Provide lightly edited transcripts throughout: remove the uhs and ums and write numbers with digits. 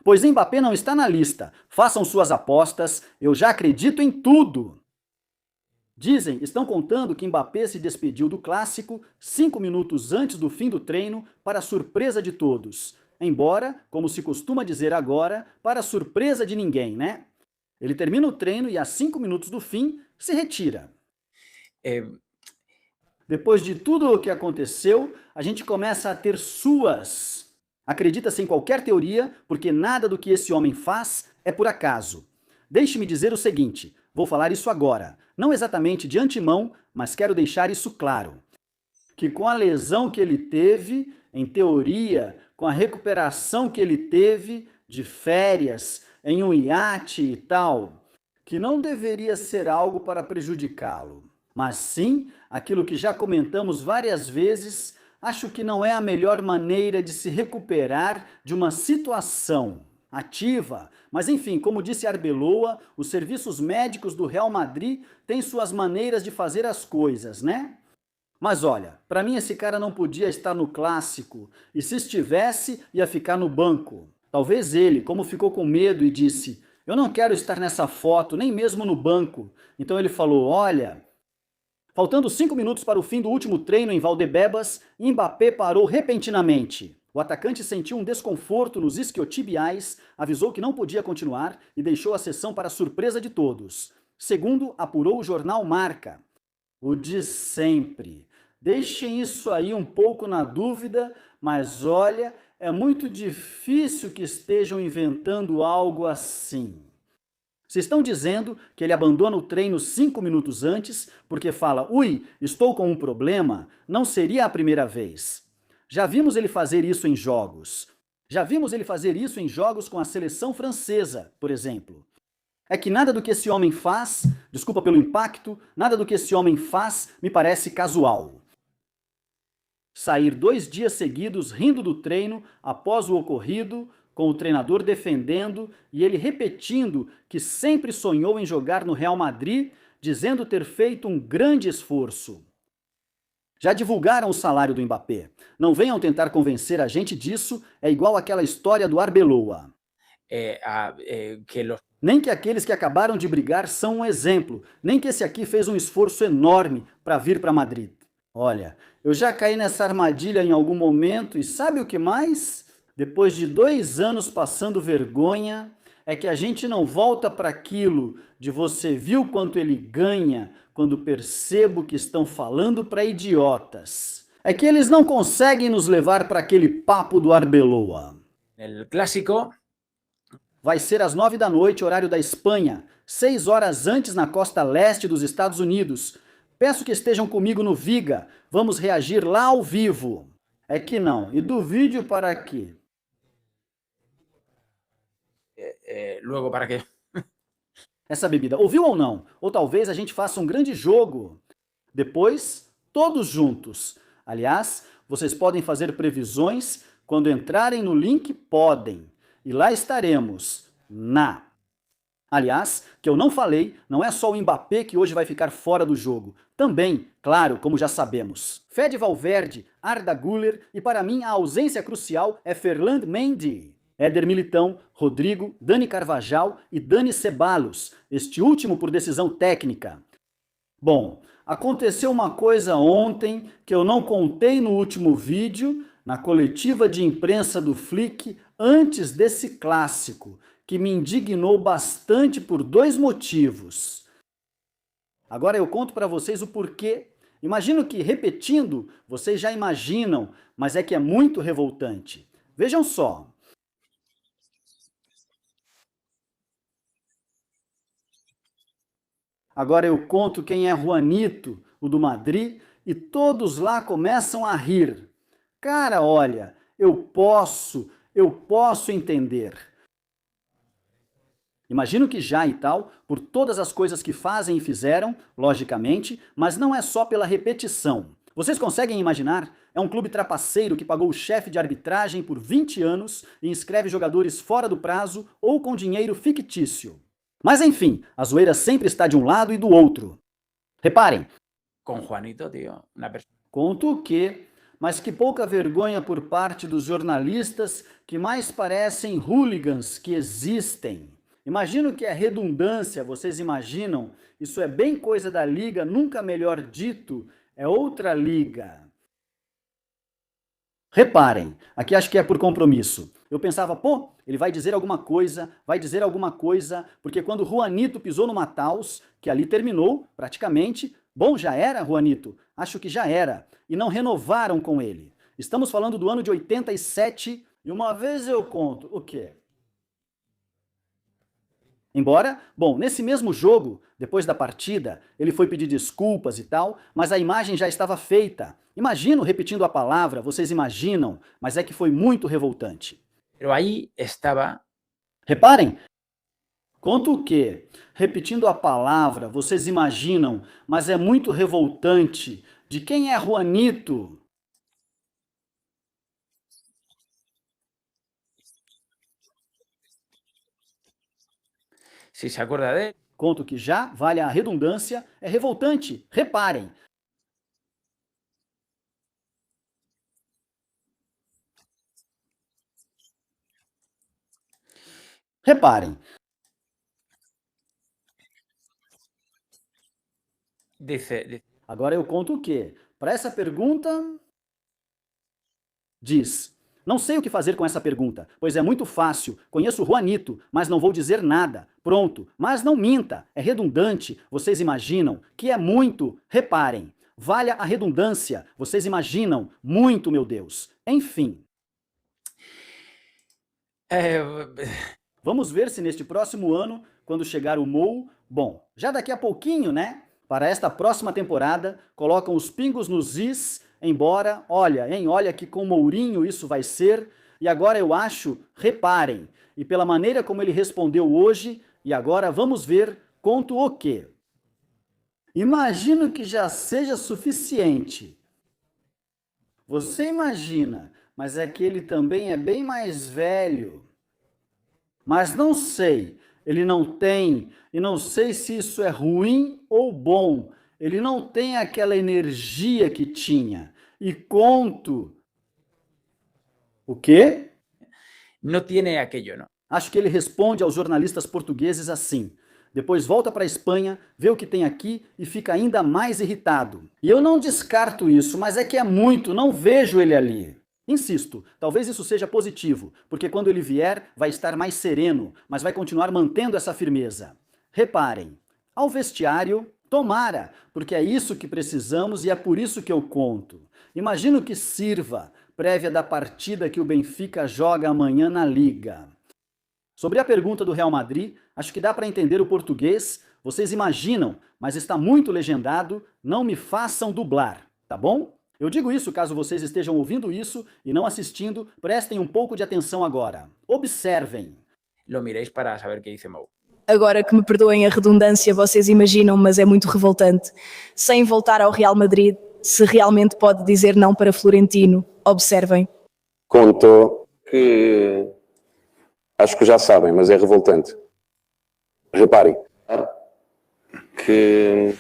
Pois Mbappé não está na lista. Façam suas apostas, eu já acredito em tudo. Dizem, estão contando que Mbappé se despediu do clássico 5 minutos antes do fim do treino, para surpresa de todos. Embora, como se costuma dizer agora, para surpresa de ninguém, né? Ele termina o treino e, a 5 minutos do fim, se retira. Eh, Depois de tudo o que aconteceu, a gente começa a ter suas. Acredita-se em qualquer teoria, porque nada do que esse homem faz é por acaso. Deixe-me dizer o seguinte, vou falar isso agora, não exatamente de antemão, mas quero deixar isso claro. Que com a lesão que ele teve, em teoria, com a recuperação que ele teve de férias, em um iate e tal, que não deveria ser algo para prejudicá-lo, mas sim aquilo que já comentamos várias vezes, acho que não é a melhor maneira de se recuperar de uma situação ativa. Mas enfim, como disse Arbeloa, os serviços médicos do Real Madrid têm suas maneiras de fazer as coisas, né? Mas olha, para mim esse cara não podia estar no clássico, e se estivesse, ia ficar no banco. Talvez ele, como ficou com medo e disse, eu não quero estar nessa foto, nem mesmo no banco. Então ele falou, olha, faltando 5 minutos para o fim do último treino em Valdebebas, Mbappé parou repentinamente. O atacante sentiu um desconforto nos isquiotibiais, avisou que não podia continuar e deixou a sessão para surpresa de todos. Segundo apurou o jornal Marca. O de sempre. Deixem isso aí um pouco na dúvida, mas olha, é muito difícil que estejam inventando algo assim. Se estão dizendo que ele abandona o treino 5 minutos antes, porque fala, ui, estou com um problema, não seria a primeira vez. Já vimos ele fazer isso em jogos. Já vimos ele fazer isso em jogos com a seleção francesa, por exemplo. É que nada do que esse homem faz, desculpa pelo impacto, nada do que esse homem faz me parece casual. Sair 2 dias seguidos rindo do treino após o ocorrido, com o treinador defendendo e ele repetindo que sempre sonhou em jogar no Real Madrid, dizendo ter feito um grande esforço. Já divulgaram o salário do Mbappé. Não venham tentar convencer a gente disso, é igual aquela história do Arbeloa. que los Nem que aqueles que acabaram de brigar são um exemplo, nem que esse aqui fez um esforço enorme para vir para Madrid. Olha, eu já caí nessa armadilha em algum momento e sabe o que mais? Depois de 2 anos passando vergonha, é que a gente não volta para aquilo de você viu quanto ele ganha quando percebo que estão falando para idiotas. É que eles não conseguem nos levar para aquele papo do Arbeloa. el clásico Vai ser às 9 da noite, horário da Espanha, 6 horas antes na costa leste dos Estados Unidos. Peço que estejam comigo no Viga, vamos reagir lá ao vivo. É que não, e do vídeo para quê? luego para qué. Essa bebida, ouviu ou não? Ou talvez a gente faça um grande jogo. Depois, todos juntos. Aliás, vocês podem fazer previsões, quando entrarem no link, podem. E lá estaremos, na. Aliás, que eu não falei, não é só o Mbappé que hoje vai ficar fora do jogo. Também, claro, como já sabemos. Fede Valverde, Arda Güler e para mim a ausência crucial é Ferland Mendy. Éder Militão, Rodrigo, Dani Carvajal e Dani Ceballos, este último por decisão técnica. Bom, aconteceu uma coisa ontem que eu não contei no último vídeo, na coletiva de imprensa do Flick, antes desse clássico, que me indignou bastante por 2 motivos. Agora eu conto para vocês o porquê. Imagino que, repetindo, vocês já imaginam, mas é que é muito revoltante. Vejam só. Agora eu conto quem é Juanito, o do Madrid, e todos lá começam a rir. Cara, olha, eu posso entender. Imagino que já e tal, por todas as coisas que fazem e fizeram, logicamente, mas não é só pela repetição. Vocês conseguem imaginar? É um clube trapaceiro que pagou o chefe de arbitragem por 20 anos e inscreve jogadores fora do prazo ou com dinheiro fictício. Mas enfim, a zoeira sempre está de um lado e do outro. Reparem, Con Juanito, tío. Una persona. conto que, mas que pouca vergonha por parte dos jornalistas que mais parecem hooligans que existem. Imagino que é redundância, vocês imaginam? Isso é bem coisa da liga, nunca melhor dito, é outra liga. Reparem, aqui acho que é por compromisso. Eu pensava, pô, ele vai dizer alguma coisa, porque quando Juanito pisou no Mataus, que ali terminou, praticamente, bom, já era, Juanito? Acho que já era. E não renovaram com ele. Estamos falando do ano de 87, e uma vez eu conto, o quê? Embora, bom, nesse mesmo jogo, depois da partida, ele foi pedir desculpas e tal, mas a imagem já estava feita. Imagino repetindo a palavra, vocês imaginam, mas é que foi muito revoltante. Pero ahí estaba Reparem, conto o quê? Repetindo a palavra, vocês imaginam, mas é muito revoltante. De quem é Juanito? si se acuerda de él, Conto que já, vale a redundância, é revoltante. Reparem. Reparem. dice, Agora eu conto o quê? Para essa pergunta, diz: não sei o que fazer com essa pergunta, pois é muito fácil. Conheço o Juanito, mas não vou dizer nada. Pronto, mas não minta, é redundante. Vocês imaginam que é muito? Reparem, valha a redundância. Vocês imaginam muito, meu Deus. Enfim, eh, vamos ver se neste próximo ano, quando chegar o Mou, bom, já daqui a pouquinho, né? Para esta próxima temporada, colocam os pingos nos is, embora, olha, hein, olha que com Mourinho isso vai ser, e agora eu acho, reparem, e pela maneira como ele respondeu hoje, e agora vamos ver, conto o quê? Imagino que já seja suficiente. Você imagina, mas é que ele também é bem mais velho. Mas não sei, ele não tem, e não sei se isso é ruim ou bom, ele não tem aquela energia que tinha. E conto. O quê? no tiene aquello, ¿no? Acho que ele responde aos jornalistas portugueses assim. Depois volta para a Espanha, vê o que tem aqui e fica ainda mais irritado. E eu não descarto isso, mas é que é muito, não vejo ele ali. Insisto, talvez isso seja positivo, porque quando ele vier, vai estar mais sereno, mas vai continuar mantendo essa firmeza. Reparem, ao vestiário, tomara, porque é isso que precisamos e é por isso que eu conto. Imagino que sirva, prévia da partida que o Benfica joga amanhã na Liga. Sobre a pergunta do Real Madrid, acho que dá para entender o português, vocês imaginam, mas está muito legendado, não me façam dublar, tá bom? Eu digo isso caso vocês estejam ouvindo isso e não assistindo, prestem um pouco de atenção agora. Observem. Lo miréis para saber qué dice Mou. Agora que me perdoem a redundância, vocês imaginam, mas é muito revoltante. Sem voltar ao Real Madrid, se realmente pode dizer não para Florentino, observem. Contou que acho que já sabem, mas é revoltante. Reparem que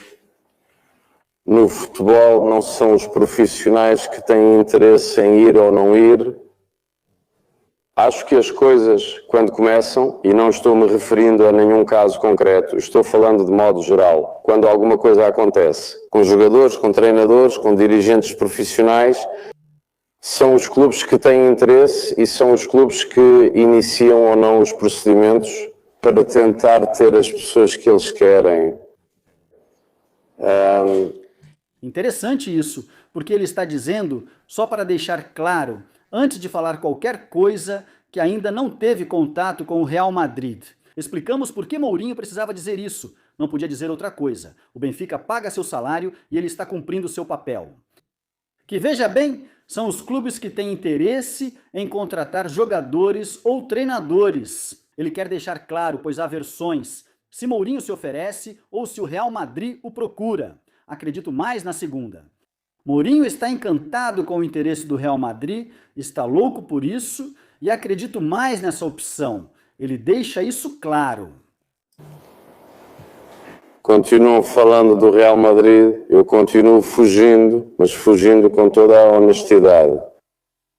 no futebol não são os profissionais que têm interesse em ir ou não ir. Acho que as coisas, quando começam, e não estou me referindo a nenhum caso concreto, estou falando de modo geral, quando alguma coisa acontece, com jogadores, com treinadores, com dirigentes profissionais, são os clubes que têm interesse e são os clubes que iniciam ou não os procedimentos para tentar ter as pessoas que eles querem. Interessante isso, porque ele está dizendo, só para deixar claro, antes de falar qualquer coisa, que ainda não teve contato com o Real Madrid. Explicamos por que Mourinho precisava dizer isso, não podia dizer outra coisa. O Benfica paga seu salário e ele está cumprindo seu papel. Que veja bem, são os clubes que têm interesse em contratar jogadores ou treinadores. Ele quer deixar claro, pois há versões, se Mourinho se oferece ou se o Real Madrid o procura. Acredito mais na segunda. Mourinho está encantado com o interesse do Real Madrid, está louco por isso e acredito mais nessa opção. Ele deixa isso claro. continuam falando do Real Madrid, eu continuo fugindo, mas fugindo com toda a honestidade.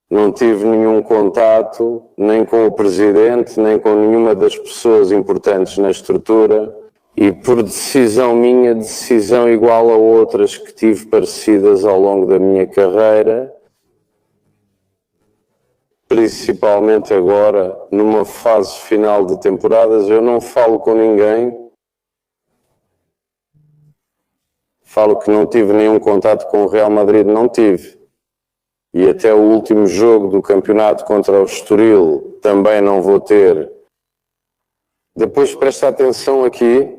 Não tive nenhum contato, nem com o presidente, nem com nenhuma das pessoas importantes na estrutura. E por decisão minha, decisão igual a outras que tive parecidas ao longo da minha carreira, principalmente agora, numa fase final de temporadas, eu não falo com ninguém. Falo que não tive nenhum contato com o Real Madrid, não tive. E até o último jogo do campeonato contra o Estoril também não vou ter. Depois presta atenção aqui.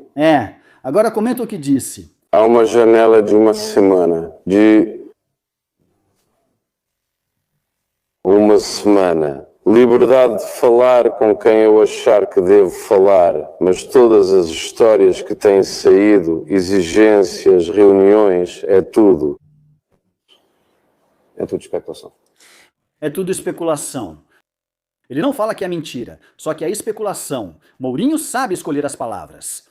Agora comenta o que disse. Há uma janela de uma semana, liberdade de falar com quem eu achar que devo falar, mas todas as histórias que têm saído, exigências, reuniões, é tudo especulação. É tudo especulação. Ele não fala que é mentira, só que é especulação. Mourinho sabe escolher as palavras.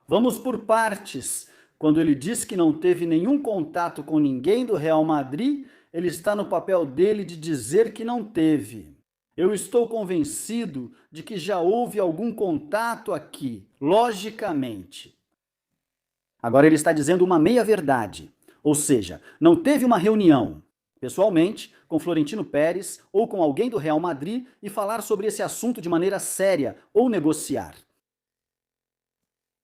Vamos por partes. Quando ele diz que não teve nenhum contato com ninguém do Real Madrid, ele está no papel dele de dizer que não teve. Eu estou convencido de que já houve algum contato aqui, logicamente. Agora ele está dizendo uma meia-verdade, ou seja, não teve uma reunião, pessoalmente, com Florentino Pérez ou com alguém do Real Madrid e falar sobre esse assunto de maneira séria ou negociar.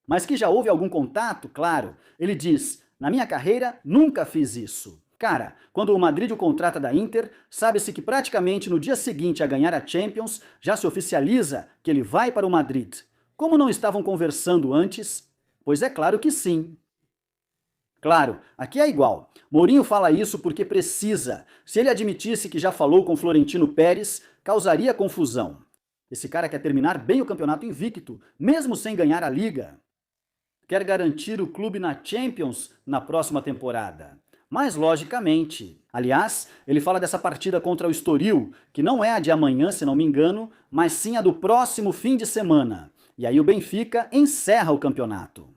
Mas que já houve algum contato, claro. Ele diz, na minha carreira nunca fiz isso. Cara, quando o Madrid o contrata da Inter, sabe-se que praticamente no dia seguinte a ganhar a Champions, já se oficializa que ele vai para o Madrid. Como não estavam conversando antes? Pois é claro que sim. Claro, aqui é igual. Mourinho fala isso porque precisa. Se ele admitisse que já falou com Florentino Pérez, causaria confusão. Esse cara quer terminar bem o campeonato invicto, mesmo sem ganhar a Liga. Quer garantir o clube na Champions na próxima temporada. Mas, logicamente, aliás, ele fala dessa partida contra o Estoril, que não é a de amanhã, se não me engano, mas sim a do próximo fim de semana. E aí o Benfica encerra o campeonato.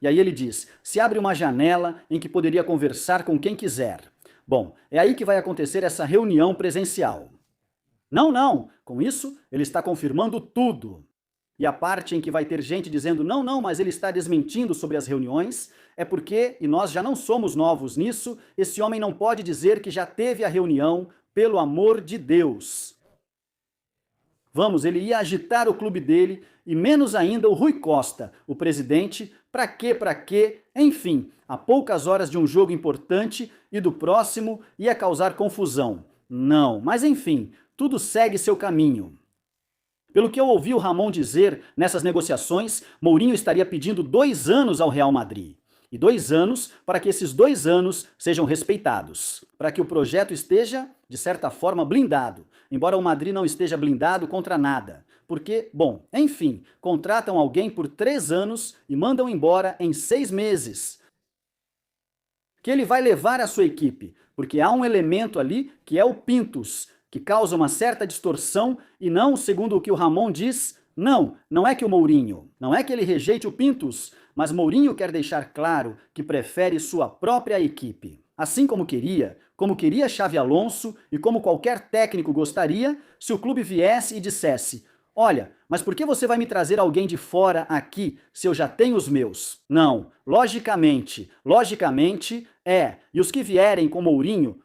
E aí ele diz, se abre uma janela em que poderia conversar com quem quiser. Bom, é aí que vai acontecer essa reunião presencial. Não, com isso ele está confirmando tudo. E a parte em que vai ter gente dizendo não, mas ele está desmentindo sobre as reuniões, é porque, e nós já não somos novos nisso, esse homem não pode dizer que já teve a reunião, pelo amor de Deus. Vamos, ele ia agitar o clube dele, e menos ainda o Rui Costa, o presidente, pra quê? Enfim, a poucas horas de um jogo importante e do próximo ia causar confusão. Não, mas enfim, tudo segue seu caminho. Pelo que eu ouvi o Ramon dizer, nessas negociações, Mourinho estaria pedindo 2 anos ao Real Madrid. E 2 anos para que esses 2 anos sejam respeitados. Para que o projeto esteja, de certa forma, blindado. Embora o Madrid não esteja blindado contra nada. Porque, bom, enfim, contratam alguém por 3 anos e mandam embora em 6 meses. Que ele vai levar a sua equipe. Porque há um elemento ali que é o Pintus, que causa uma certa distorção e não, segundo o que o Ramon diz, não é que o Mourinho, não é que ele rejeite o Pintus, mas Mourinho quer deixar claro que prefere sua própria equipe. Assim como queria Xavi Alonso e como qualquer técnico gostaria se o clube viesse e dissesse, olha, mas por que você vai me trazer alguém de fora aqui se eu já tenho os meus? Não, logicamente, e os que vierem com Mourinho,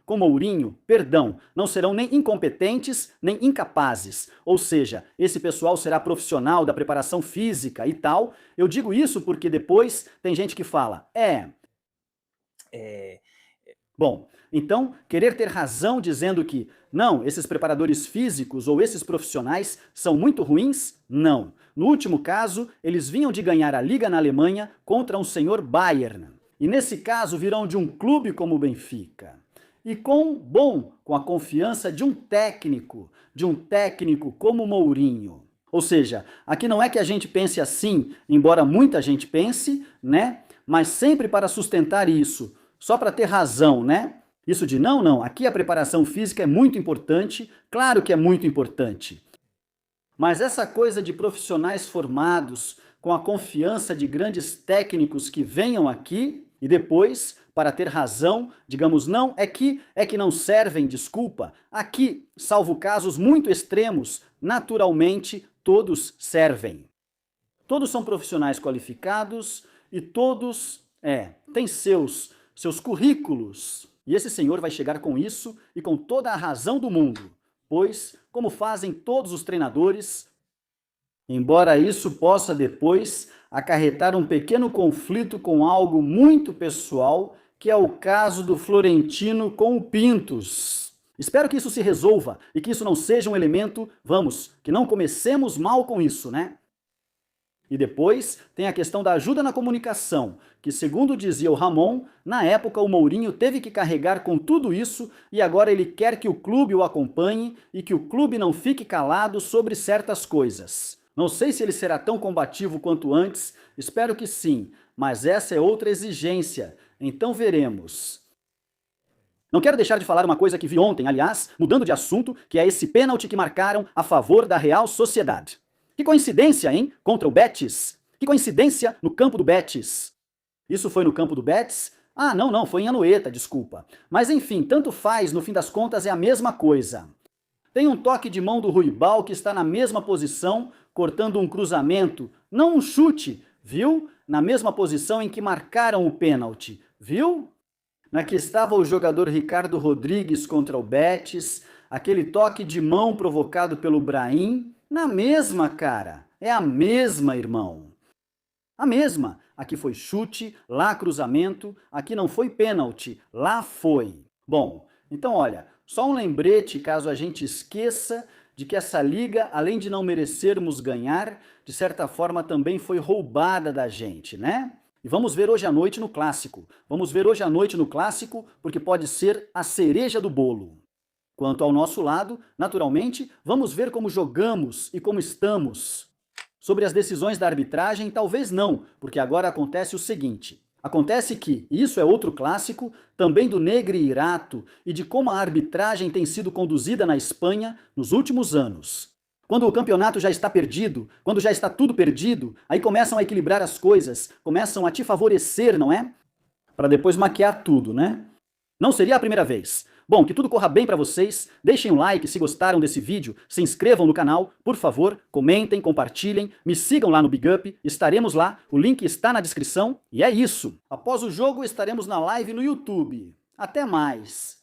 não serão nem incompetentes, nem incapazes. Ou seja, esse pessoal será profissional da preparação física e tal. Eu digo isso porque depois tem gente que fala, Bom, então, querer ter razão dizendo que, não, esses preparadores físicos ou esses profissionais são muito ruins? Não. No último caso, eles vinham de ganhar a Liga na Alemanha contra um senhor Bayern. E nesse caso virão de um clube como o Benfica. E com a confiança de um técnico como Mourinho. Ou seja, aqui não é que a gente pense assim, embora muita gente pense, né? Mas sempre para sustentar isso, só para ter razão, né? Isso de não, aqui a preparação física é muito importante, claro que é muito importante. Mas essa coisa de profissionais formados, com a confiança de grandes técnicos que venham aqui e depois, para ter razão, digamos não, é que não servem, desculpa. Aqui, salvo casos muito extremos, naturalmente todos servem. Todos são profissionais qualificados e todos, têm seus currículos. E esse senhor vai chegar com isso e com toda a razão do mundo, pois, como fazem todos os treinadores, embora isso possa depois acarretar um pequeno conflito com algo muito pessoal, que é o caso do Florentino com o Pintus. Espero que isso se resolva e que isso não seja um elemento, que não comecemos mal com isso, né? E depois tem a questão da ajuda na comunicação, que segundo dizia o Ramon, na época o Mourinho teve que carregar com tudo isso e agora ele quer que o clube o acompanhe e que o clube não fique calado sobre certas coisas. Não sei se ele será tão combativo quanto antes, espero que sim, mas essa é outra exigência, então veremos. Não quero deixar de falar uma coisa que vi ontem, aliás, mudando de assunto, que é esse pênalti que marcaram a favor da Real Sociedade. Que coincidência, hein? Contra o Betis. Que coincidência no campo do Betis. Isso foi no campo do Betis? Ah, não, foi em Anoeta, desculpa. Mas enfim, tanto faz, no fim das contas é a mesma coisa. Tem um toque de mão do Ruibal que está na mesma posição, cortando um cruzamento, não um chute, viu? Na mesma posição em que marcaram o pênalti, viu? Na que estava o jogador Ricardo Rodrigues contra o Betis, aquele toque de mão provocado pelo Brahim, na mesma, cara. É a mesma, irmão. A mesma. Aqui foi chute, lá cruzamento, aqui não foi pênalti, lá foi. Bom, então olha, só um lembrete caso a gente esqueça de que essa liga, além de não merecermos ganhar, de certa forma também foi roubada da gente, né? E vamos ver hoje à noite no Clássico. Vamos ver hoje à noite no Clássico, porque pode ser a cereja do bolo. Quanto ao nosso lado, naturalmente, vamos ver como jogamos e como estamos. Sobre as decisões da arbitragem, talvez não, porque agora acontece o seguinte. Acontece que, e isso é outro clássico, também do Negreirato e de como a arbitragem tem sido conduzida na Espanha nos últimos anos. Quando o campeonato já está perdido, quando já está tudo perdido, aí começam a equilibrar as coisas, começam a te favorecer, não é? Para depois maquiar tudo, né? Não seria a primeira vez. Bom, que tudo corra bem para vocês, deixem um like se gostaram desse vídeo, se inscrevam no canal, por favor, comentem, compartilhem, me sigam lá no Big Up, estaremos lá, o link está na descrição, e é isso. Após o jogo estaremos na live no YouTube. Até mais!